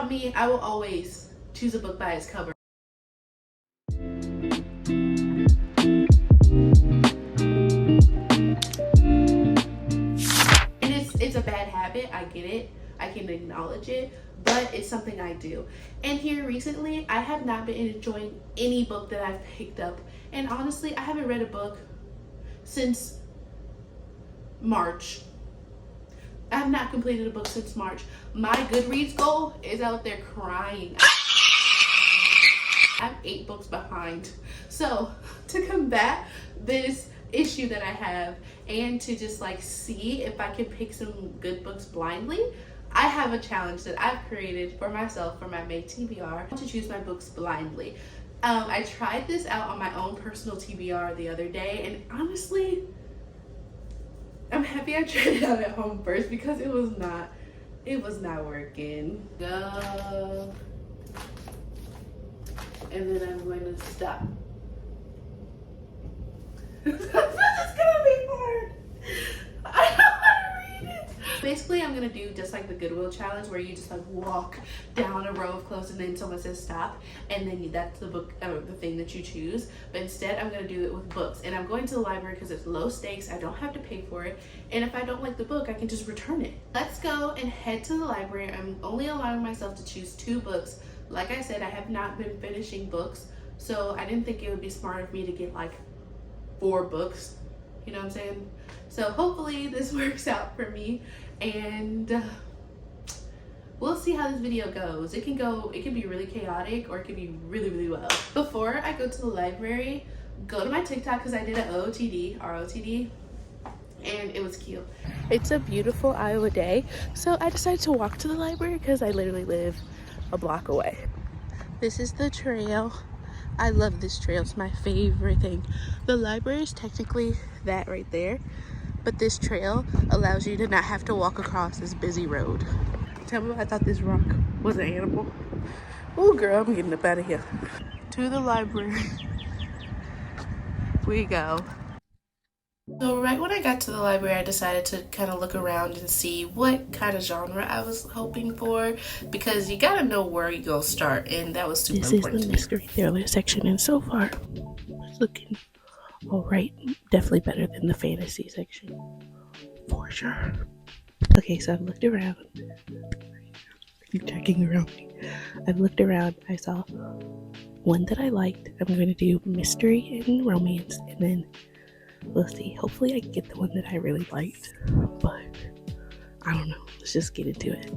about me, I will always choose a book by its cover. And it's a bad habit, I get it. I can acknowledge it, but it's something I do. And here recently, I have not been enjoying any book that I've picked up. And honestly, I haven't read a book since March. I have not completed a book since March. My Goodreads goal is out there crying. I'm 8 books behind. So to combat this issue that I have and to just like see if I can pick some good books blindly, I have a challenge that I've created for myself for my May TBR to choose my books blindly. I tried this out on my own personal TBR the other day, and honestly, I'm happy I tried it out at home first because it was not working. Go. And then I'm going to stop. This is gonna be hard. I don't want to read it. Basically, I'm gonna do just like the Goodwill challenge where you just like walk down a row of clothes and then someone says stop, and then that's the book or the thing that you choose. But instead, I'm gonna do it with books, and I'm going to the library because it's low stakes. I don't have to pay for it, and if I don't like the book, I can just return it. Let's go and head to the library. I'm only allowing myself to choose 2 books. Like I said, I have not been finishing books, so I didn't think it would be smart of me to get like 4 books. You know what I'm saying? So hopefully this works out for me, and we'll see how this video goes. It can be really chaotic or it can be really, really well. Before I go to the library, go to my TikTok because I did an ROTD, and it was cute. It's a beautiful Iowa day, so I decided to walk to the library because I literally live a block away. This is the trail. I love this trail. It's my favorite thing. The library is technically that right there, but this trail allows you to not have to walk across this busy road. Tell me, I thought this rock was an animal. Oh girl, I'm getting up out of here. To the library we go. So right when I got to the library, I decided to kind of look around and see what kind of genre I was hoping for, because you gotta know where you go start, and that was super important. This is the mystery thriller section, and so far it's looking alright. Definitely better than the fantasy section, for sure. Okay, so I've looked around. I'm checking around me. I've looked around. I saw one that I liked. I'm going to do mystery and romance, and then we'll see. Hopefully I can get the one that I really liked, but I don't know. Let's just get into it.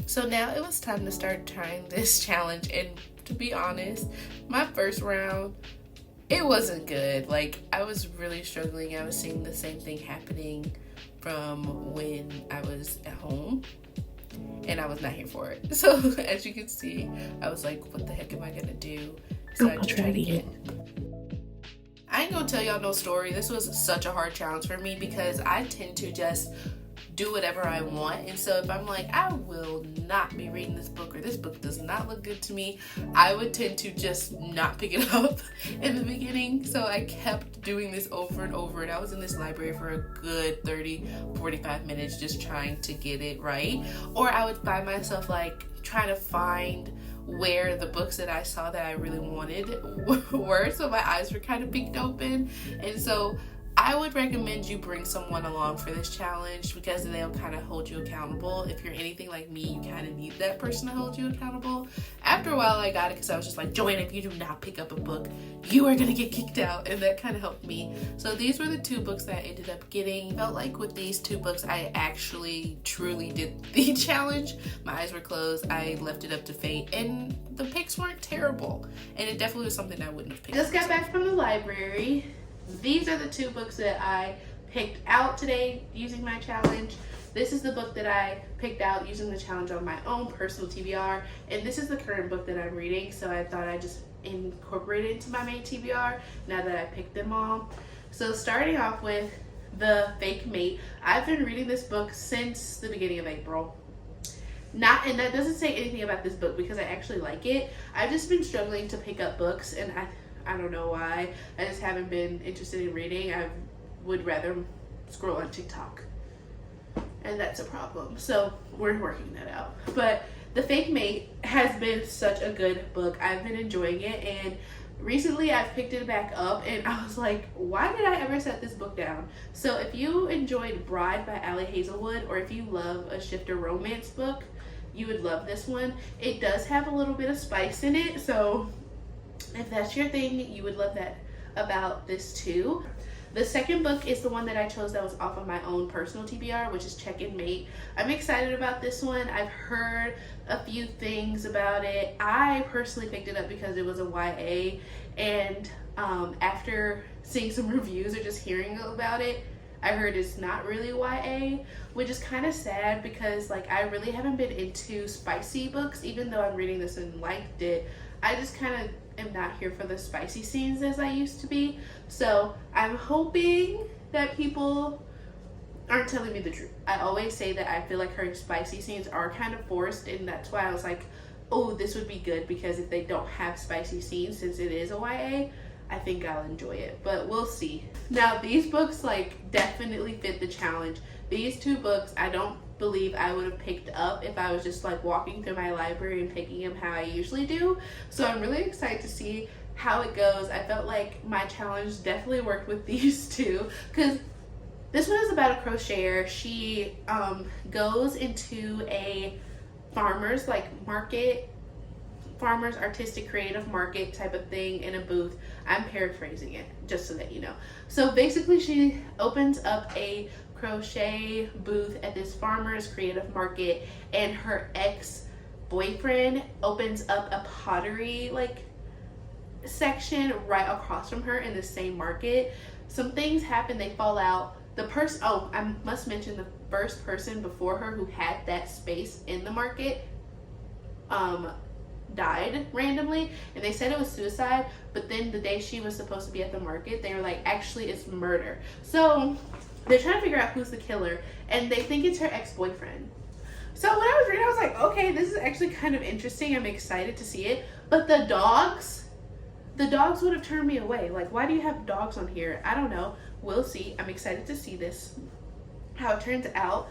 So now it was time to start trying this challenge, and to be honest, my first round, it wasn't good. Like, I was really struggling. I was seeing the same thing happening from when I was at home, and I was not here for it. So as you can see, I was like, what the heck am I gonna do? So I just tried again. I ain't gonna tell y'all no story. This was such a hard challenge for me because I tend to just do whatever I want. And so if I'm like, I will not be reading this book, or this book does not look good to me, I would tend to just not pick it up in the beginning. So I kept doing this over and over, and I was in this library for a good 30-45 minutes just trying to get it right. Or I would find myself like trying to find where the books that I saw that I really wanted were, so my eyes were kind of peeked open. And so I would recommend you bring someone along for this challenge, because they'll kind of hold you accountable. If you're anything like me, you kind of need that person to hold you accountable. After a while, I got it because I was just like, Joanna, if you do not pick up a book, you are gonna get kicked out, and that kind of helped me. So these were the 2 books that I ended up getting. Felt like with these 2 books, I actually truly did the challenge. My eyes were closed. I left it up to fate, and the picks weren't terrible. And it definitely was something I wouldn't have picked. Just got back from the library. These are the 2 books that I picked out today using my challenge. This is the book that I picked out using the challenge on my own personal TBR, and this is the current book that I'm reading, so I thought I'd just incorporate it into my main TBR now that I picked them all. So starting off with The Fake Mate, I've been reading this book since the beginning of April. And that doesn't say anything about this book because I actually like it. I've just been struggling to pick up books, and I don't know why. I just haven't been interested in reading. I would rather scroll on TikTok, and that's a problem. So we're working that out. But The Fake Mate has been such a good book. I've been enjoying it, and recently I've picked it back up and I was like, why did I ever set this book down? So if you enjoyed Bride by Ali Hazelwood, or if you love a shifter romance book, you would love this one. It does have a little bit of spice in it, so if that's your thing, you would love that about this too. The second book is the one that I chose that was off of my own personal TBR, which is Check and Mate. I'm excited about this one. I've heard a few things about it. I personally picked it up because it was a YA, and after seeing some reviews or just hearing about it, I heard it's not really YA, which is kind of sad because like I really haven't been into spicy books, even though I'm reading this and liked it. I just kind of am not here for the spicy scenes as I used to be. So I'm hoping that people aren't telling me the truth. I always say that I feel like her spicy scenes are kind of forced, and that's why I was like, oh, this would be good, because if they don't have spicy scenes, since it is a YA, I think I'll enjoy it, but we'll see. Now these books like definitely fit the challenge. These two books I don't believe I would have picked up if I was just like walking through my library and picking them how I usually do. So I'm really excited to see how it goes. I felt like my challenge definitely worked with these two, because this one is about a crocheter. She goes into a farmer's artistic creative market type of thing in a booth. I'm paraphrasing it just so that you know. So basically she opens up a crochet booth at this farmer's creative market, and her ex-boyfriend opens up a pottery like section right across from her in the same market. Some things happen, they fall out. The person, oh, I must mention, the first person before her who had that space in the market died randomly, and they said it was suicide, but then the day she was supposed to be at the market, they were like, actually it's murder. So they're trying to figure out who's the killer, and they think it's her ex-boyfriend. So when I was reading, I was like, okay, this is actually kind of interesting. I'm excited to see it. But the dogs would have turned me away. Like, why do you have dogs on here? I don't know. We'll see. I'm excited to see this, how it turns out.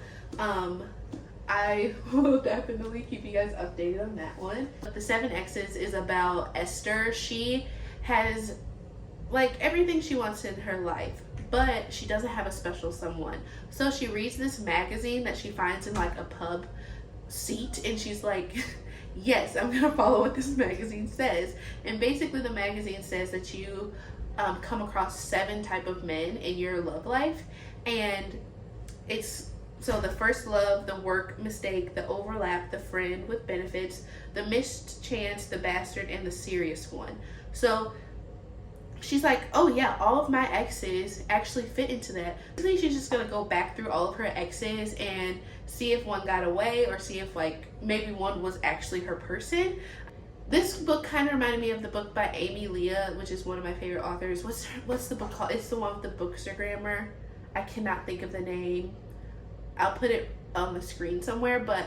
I will definitely keep you guys updated on that one. The Seven Exes is about Esther. She has like everything she wants in her life, but she doesn't have a special someone. So she reads this magazine that she finds in like a pub seat, and she's like, yes, I'm gonna follow what this magazine says. And basically the magazine says that you come across 7 type of men in your love life, and it's so the first love, the work mistake, the overlap, the friend with benefits, the missed chance, the bastard, and the serious one. So she's like, oh yeah, all of my exes actually fit into that. I think she's just gonna go back through all of her exes and see if one got away, or see if like maybe one was actually her person. This book kind of reminded me of the book by Amy Leah, which is one of my favorite authors. What's the book called? It's the one with the bookstagrammer. I cannot think of the name. I'll put it on the screen somewhere, but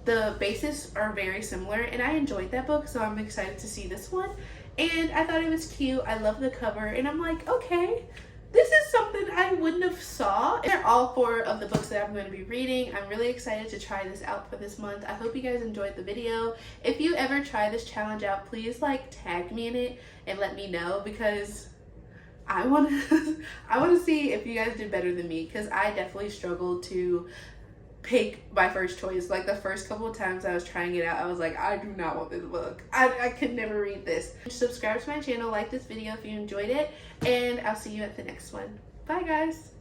the bases are very similar, and I enjoyed that book, so I'm excited to see this one. And I thought it was cute. I love the cover, and I'm like, okay, this is something I wouldn't have saw. They're all 4 of the books that I'm going to be reading. I'm really excited to try this out for this month. I hope you guys enjoyed the video. If you ever try this challenge out, please like tag me in it and let me know, because I want to see if you guys did better than me, because I definitely struggled to pick my first choice. Like the first couple of times I was trying it out, I was like, I do not want this book. I could never read this. Subscribe to my channel, like this video if you enjoyed it, and I'll see you at the next one. Bye guys.